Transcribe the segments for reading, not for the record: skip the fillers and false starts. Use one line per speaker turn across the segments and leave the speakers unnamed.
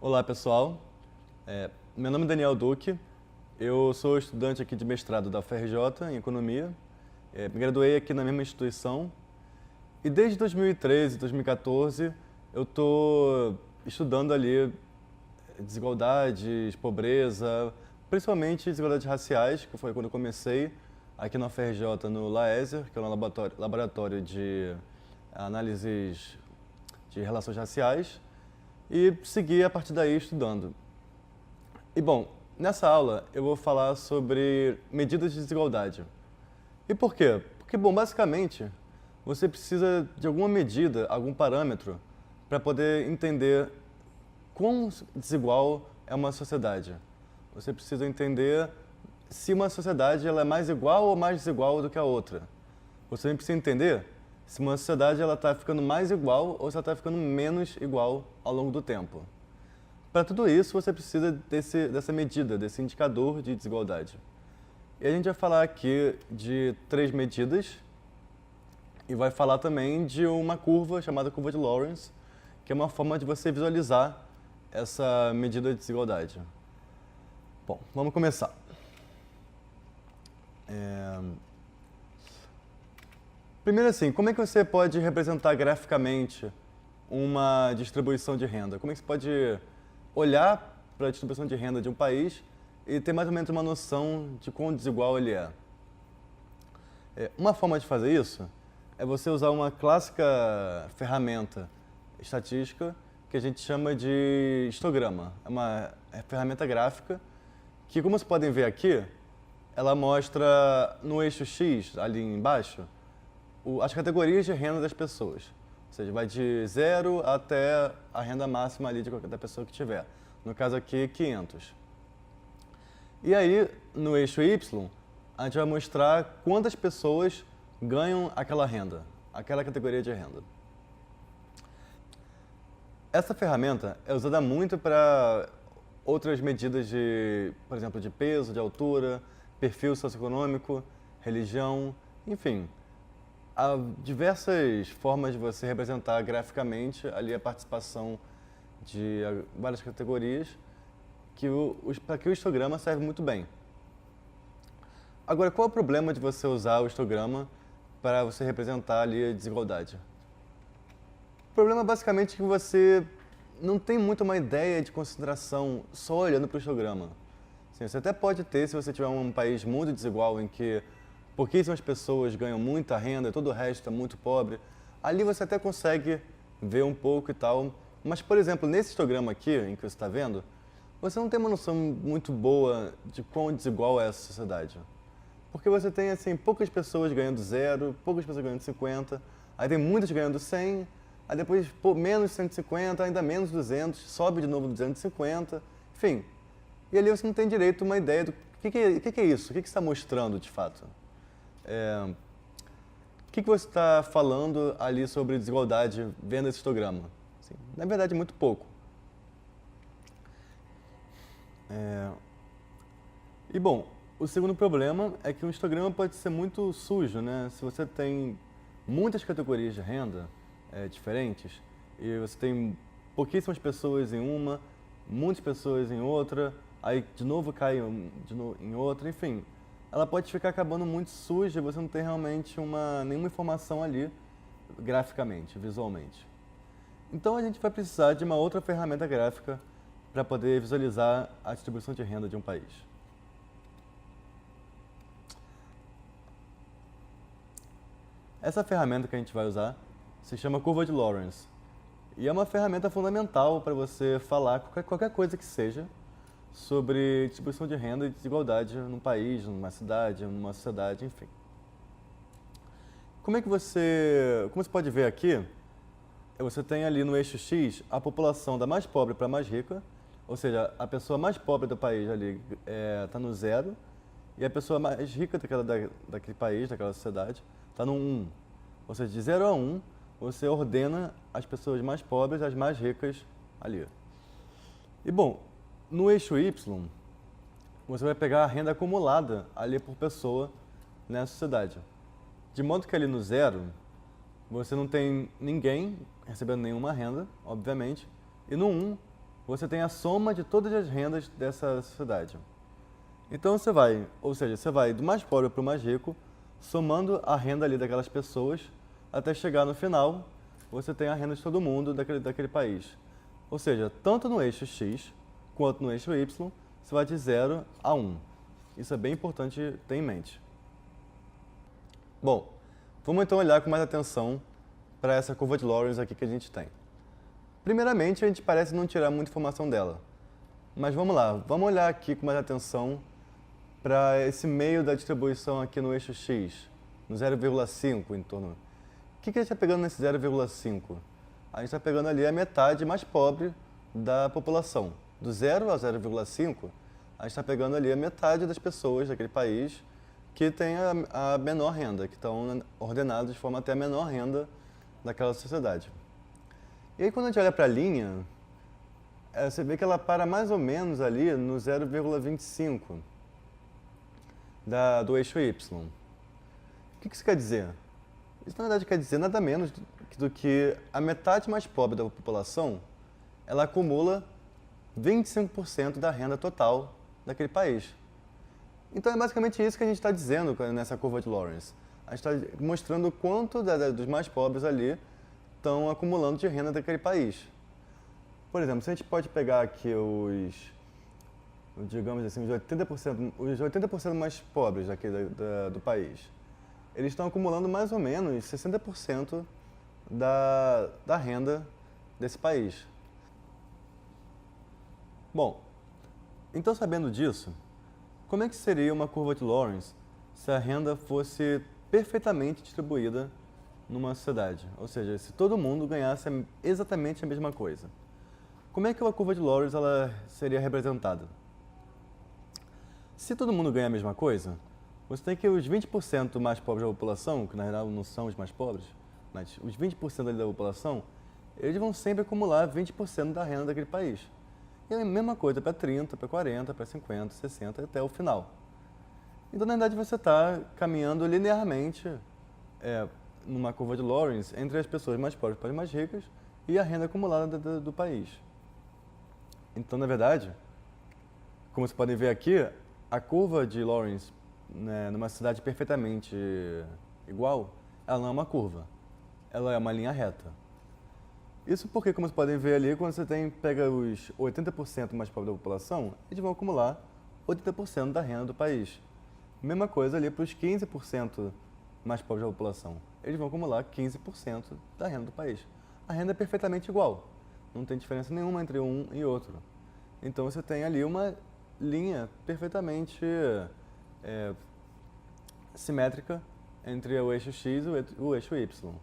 Olá, pessoal. Meu nome é Daniel Duque. Eu sou estudante aqui de mestrado da UFRJ em Economia. Me graduei aqui na mesma instituição. E desde 2013, 2014, eu estou estudando ali desigualdades, pobreza, principalmente desigualdades raciais, que foi quando eu comecei aqui na UFRJ no LAESER, que é um laboratório de análises de relações raciais, e segui a partir daí estudando. E bom, nessa aula eu vou falar sobre medidas de desigualdade. E por quê? Porque, bom, basicamente, você precisa de alguma medida, algum parâmetro, para poder entender quão desigual é uma sociedade. Você precisa entender se uma sociedade ela é mais igual ou mais desigual do que a outra. Você também precisa entender se uma sociedade está ficando mais igual ou se ela está ficando menos igual ao longo do tempo. Para tudo isso, você precisa dessa medida, desse indicador de desigualdade. E a gente vai falar aqui de 3 medidas e vai falar também de uma curva chamada curva de Lawrence, que é uma forma de você visualizar essa medida de desigualdade. Bom, vamos começar. Primeiro assim, como é que você pode representar graficamente uma distribuição de renda? Como é que você pode olhar para a distribuição de renda de um país e ter mais ou menos uma noção de quão desigual ele é? Uma forma de fazer isso é você usar uma clássica ferramenta estatística que a gente chama de histograma. É uma ferramenta gráfica que, como vocês podem ver aqui, ela mostra no eixo X, ali embaixo, as categorias de renda das pessoas. Ou seja, vai de 0 até a renda máxima ali da pessoa que tiver. No caso aqui, 500. E aí, no eixo Y, a gente vai mostrar quantas pessoas ganham aquela renda, aquela categoria de renda. Essa ferramenta é usada muito para outras medidas de, por exemplo, de peso, de altura, perfil socioeconômico, religião, enfim. Há diversas formas de você representar graficamente ali a participação de várias categorias para que o histograma serve muito bem. Agora, qual é o problema de você usar o histograma para você representar ali a desigualdade? O problema basicamente é que você não tem muito uma ideia de concentração só olhando para o histograma. Assim, você até pode ter se você tiver um país muito desigual em que pouquíssimas pessoas ganham muita renda e todo o resto é muito pobre. Ali você até consegue ver um pouco e tal. Mas, por exemplo, nesse histograma aqui, em que você está vendo, você não tem uma noção muito boa de quão desigual é essa sociedade. Porque você tem, assim, poucas pessoas ganhando 0, poucas pessoas ganhando 50, aí tem muitas ganhando 100, aí depois menos 150, ainda menos 200, sobe de novo 250, enfim. E ali você não tem direito a uma ideia do que é isso, o que você está mostrando de fato. O que você está falando ali sobre desigualdade vendo esse histograma? Assim, na verdade, muito pouco. E bom, o segundo problema é que o histograma pode ser muito sujo, né? Se você tem muitas categorias de renda diferentes e você tem pouquíssimas pessoas em uma, muitas pessoas em outra, aí de novo cai em outra, enfim. Ela pode ficar acabando muito suja e você não tem realmente nenhuma informação ali graficamente, visualmente. Então a gente vai precisar de uma outra ferramenta gráfica para poder visualizar a distribuição de renda de um país. Essa ferramenta que a gente vai usar se chama curva de Lawrence. E é uma ferramenta fundamental para você falar qualquer coisa que seja sobre distribuição de renda e desigualdade num país, numa cidade, numa sociedade, enfim. Como você pode ver aqui, você tem ali no eixo X a população da mais pobre para a mais rica, ou seja, a pessoa mais pobre do país ali está no 0 e a pessoa mais rica daquele país, daquela sociedade, está no 1. Ou seja, de 0 a 1, você ordena as pessoas mais pobres às mais ricas ali. E bom, no eixo Y, você vai pegar a renda acumulada ali por pessoa nessa sociedade. De modo que ali no 0, você não tem ninguém recebendo nenhuma renda, obviamente, e no 1, você tem a soma de todas as rendas dessa sociedade. Então você vai, ou seja, você vai do mais pobre para o mais rico, somando a renda ali daquelas pessoas, até chegar no final, você tem a renda de todo mundo daquele país. Ou seja, tanto no eixo X quanto no eixo Y, você vai de 0 a 1. Isso é bem importante ter em mente. Bom, vamos então olhar com mais atenção para essa curva de Lorenz aqui que a gente tem. Primeiramente, a gente parece não tirar muita informação dela. Mas vamos lá, vamos olhar aqui com mais atenção para esse meio da distribuição aqui no eixo X, no 0,5 em torno. O que a gente está pegando nesse 0,5? A gente está pegando ali a metade mais pobre da população. Do 0 a 0,5, a gente está pegando ali a metade das pessoas daquele país que tem a menor renda, que estão ordenados de forma a ter a menor renda daquela sociedade. E aí quando a gente olha para a linha, você vê que ela para mais ou menos ali no 0,25 do eixo Y. O que isso quer dizer? Isso na verdade quer dizer nada menos do que a metade mais pobre da população, ela acumula 25% da renda total daquele país. Então é basicamente isso que a gente está dizendo nessa curva de Lorenz. A gente está mostrando o quanto dos mais pobres ali estão acumulando de renda daquele país. Por exemplo, se a gente pode pegar aqui digamos assim, os 80% mais pobres aqui do país, eles estão acumulando mais ou menos 60% da renda desse país. Bom, então sabendo disso, como é que seria uma curva de Lorenz se a renda fosse perfeitamente distribuída numa sociedade? Ou seja, se todo mundo ganhasse exatamente a mesma coisa. Como é que uma curva de Lorenz ela seria representada? Se todo mundo ganha a mesma coisa, você tem que os 20% mais pobres da população, que na realidade não são os mais pobres, mas os 20% ali da população, eles vão sempre acumular 20% da renda daquele país. E é a mesma coisa para 30, para 40, para 50, 60 até o final. Então, na verdade, você está caminhando linearmente numa curva de Lorenz entre as pessoas mais pobres para as mais ricas e a renda acumulada do país. Então, na verdade, como vocês podem ver aqui, a curva de Lorenz, né, numa cidade perfeitamente igual, ela não é uma curva, ela é uma linha reta. Isso porque, como vocês podem ver ali, quando você pega os 80% mais pobres da população, eles vão acumular 80% da renda do país. Mesma coisa ali para os 15% mais pobres da população. Eles vão acumular 15% da renda do país. A renda é perfeitamente igual. Não tem diferença nenhuma entre um e outro. Então você tem ali uma linha perfeitamente simétrica entre o eixo X e o eixo Y.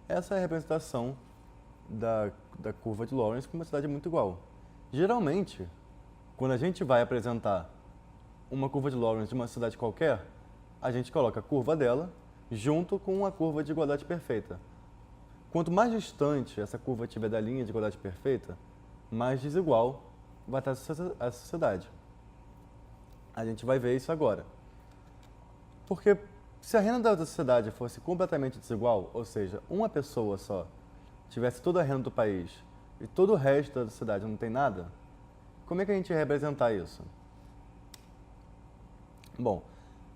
Essa é a representação da curva de Lorenz com uma cidade muito igual. Geralmente, quando a gente vai apresentar uma curva de Lorenz de uma cidade qualquer, a gente coloca a curva dela junto com a curva de igualdade perfeita. Quanto mais distante essa curva estiver da linha de igualdade perfeita, mais desigual vai estar a sociedade. A gente vai ver isso agora. Porque se a renda da sociedade fosse completamente desigual, ou seja, uma pessoa só tivesse toda a renda do país e todo o resto da cidade não tem nada, como é que a gente ia representar isso? Bom,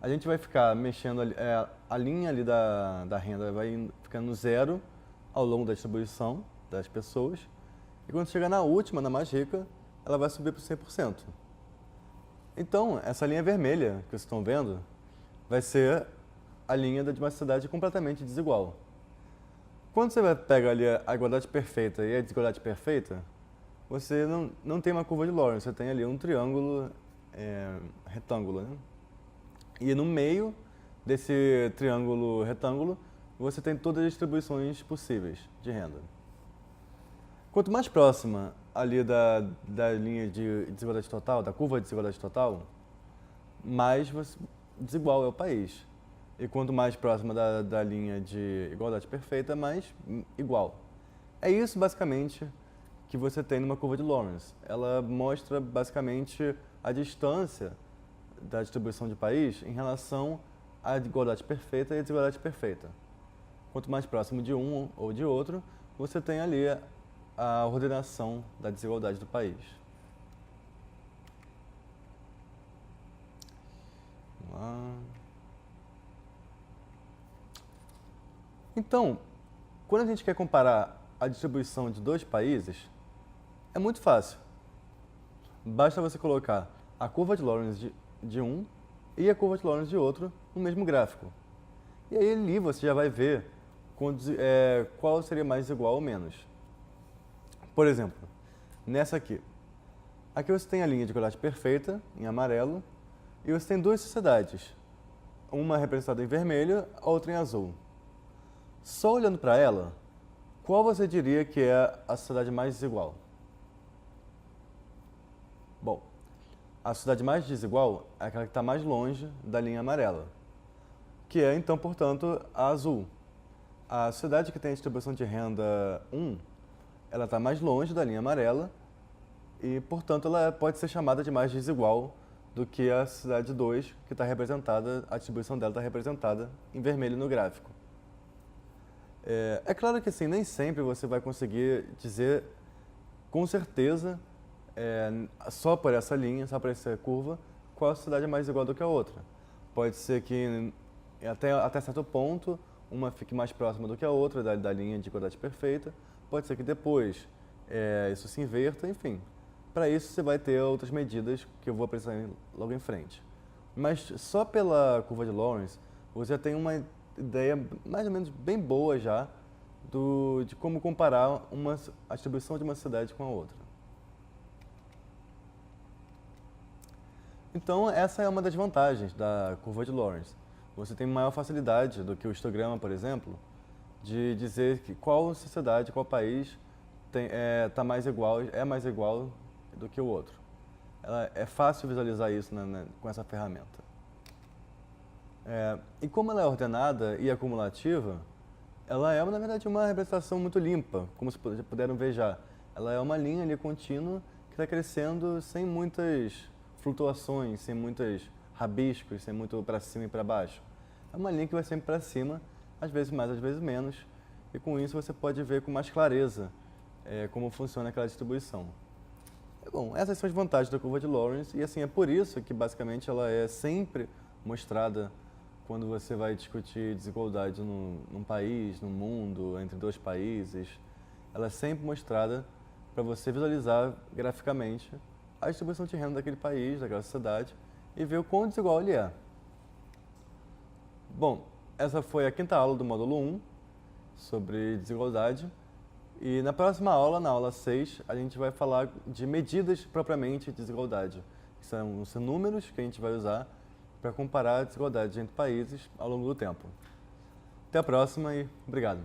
a gente vai ficar mexendo, a linha ali da renda vai ficando no zero ao longo da distribuição das pessoas, e quando chegar na última, na mais rica, ela vai subir para 100%. Então, essa linha vermelha que vocês estão vendo vai ser a linha de uma cidade completamente desigual. Quando você pega ali a igualdade perfeita e a desigualdade perfeita, você não tem uma curva de Lorenz, você tem ali um triângulo retângulo, né? E no meio desse triângulo retângulo, você tem todas as distribuições possíveis de renda. Quanto mais próxima ali da linha de desigualdade total, da curva de desigualdade total, mais desigual é o país. E quanto mais próxima da linha de igualdade perfeita, mais igual. É isso, basicamente, que você tem numa curva de Lorenz. Ela mostra, basicamente, a distância da distribuição de país em relação à igualdade perfeita e à desigualdade perfeita. Quanto mais próximo de um ou de outro, você tem ali a ordenação da desigualdade do país. Vamos lá. Então, quando a gente quer comparar a distribuição de dois países, é muito fácil. Basta você colocar a curva de Lorenz de um e a curva de Lorenz de outro no mesmo gráfico. E aí ali você já vai ver qual seria mais desigual ou menos. Por exemplo, nessa aqui. Aqui você tem a linha de igualdade perfeita, em amarelo, e você tem duas sociedades. Uma representada em vermelho, a outra em azul. Só olhando para ela, qual você diria que é a sociedade mais desigual? Bom, a sociedade mais desigual é aquela que está mais longe da linha amarela, que é, então, portanto, a azul. A sociedade que tem a distribuição de renda 1, ela está mais longe da linha amarela e, portanto, ela pode ser chamada de mais desigual do que a sociedade 2, que está representada, a distribuição dela está representada em vermelho no gráfico. É claro que assim, nem sempre você vai conseguir dizer com certeza, só por essa linha, só por essa curva, qual a sociedade é mais igual do que a outra. Pode ser que até certo ponto uma fique mais próxima do que a outra da linha de igualdade perfeita, pode ser que depois isso se inverta, enfim. Para isso você vai ter outras medidas que eu vou apresentar logo em frente. Mas só pela curva de Lorenz, você já tem uma ideia mais ou menos bem boa já de como comparar a distribuição de uma cidade com a outra. Então, essa é uma das vantagens da curva de Lorenz. Você tem maior facilidade do que o histograma, por exemplo, de dizer qual sociedade, qual país é mais igual do que o outro. É fácil visualizar isso com essa ferramenta. E como ela é ordenada e acumulativa, ela é, na verdade, uma representação muito limpa, como vocês puderam ver já. Ela é uma linha ali contínua que está crescendo sem muitas flutuações, sem muitos rabiscos, sem muito para cima e para baixo. É uma linha que vai sempre para cima, às vezes mais, às vezes menos, e com isso você pode ver com mais clareza como funciona aquela distribuição. Bom, essas são as vantagens da curva de Lorenz, e assim, é por isso que basicamente ela é sempre mostrada quando você vai discutir desigualdade num país, no mundo, entre dois países. Ela é sempre mostrada para você visualizar graficamente a distribuição de renda daquele país, daquela sociedade, e ver o quão desigual ele é. Bom, essa foi a quinta aula do módulo 1, sobre desigualdade. E na próxima aula, na aula 6, a gente vai falar de medidas propriamente de desigualdade. Que são os números que a gente vai usar para comparar a desigualdade entre países ao longo do tempo. Até a próxima e obrigado.